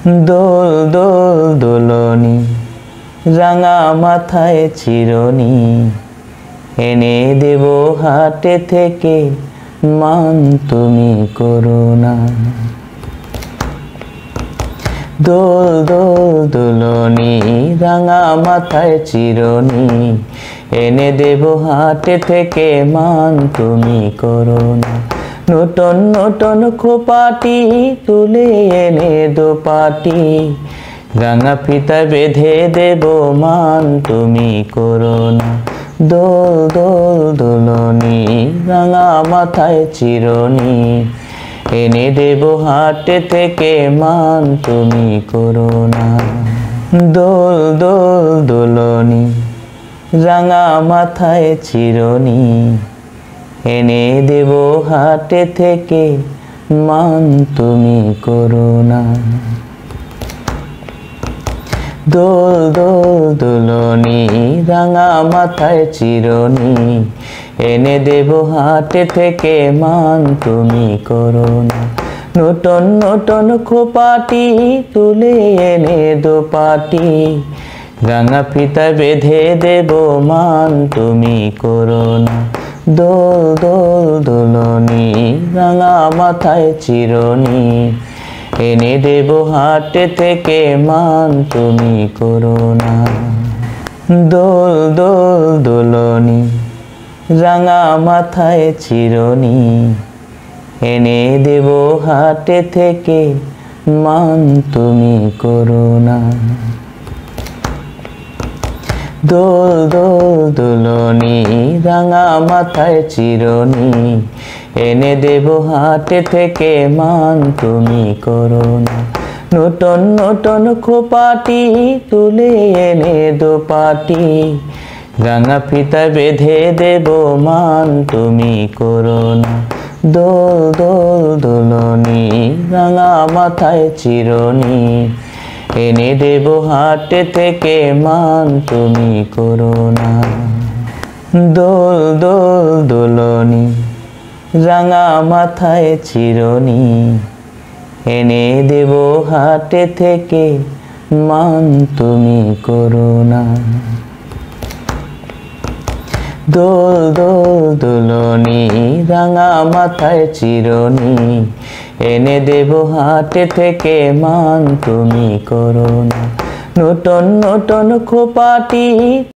দোল দোল দোলনি রাঙা মাথায় চিরনি এনে দেব হাটে থেকে মান তুমি করুণা। দোল দোল দোলনি রাঙা মাথায় চিরনি এনে দেব হাটে থেকে মান তুমি করুণা। নূতন নূতন খোপাটি তুলে এনে দোপাটি রাঙা ফিতা বেঁধে দেব মান তুমি করুণা। দোল দোল দোলনি রাঙা মাথায় চিরনি এনে দেব হাটে থেকে মান তুমি করুণা। দোল দোল দোলনি রাঙা মাথায় চিরনি এনে দেব হাটে থেকে মান তুমি করুণা। দোল দোল দোলনি রাঙা মাথায় চিরনি এনে দেব হাটে থেকে মান তুমি করুণা। নূতন নূতন খোপাটি তুলে এনে দোপাটি রাঙা ফিতা বেঁধে দেব মান তুমি করুণা। দোল দোল দোলনি রাঙা মাথায় চিরনি এনে দেব হাটে থেকে মান তুমি করুণা। দোল দোল দোলনি রাঙা মাথায় চিরনি এনে দেব হাটে থেকে মান তুমি করুণা। দোল দোল দোলনি রাঙা মাথায় চিরনি এনে দেব হাটে থেকে মান তুমি করুণা। নূতন নূতন খোপাটি তুলে এনে দোপাটি রাঙা ফিতা বেঁধে দেব মান তুমি করুণা। দোল দোল দোলনি রাঙা মাথায় চিরনি এনে দেব হাটে থেকে মান তুমি করুণা। দোল দোল দোলনি রাঙা মাথায় চিরনি এনে দেব হাটে থেকে মান তুমি করুণা। দোল দোল দোলনি রাঙা মাথায় চিরনি এনে দেব হাটে থেকে মান তুমি করুণা। নূতন নূতন খোপাটি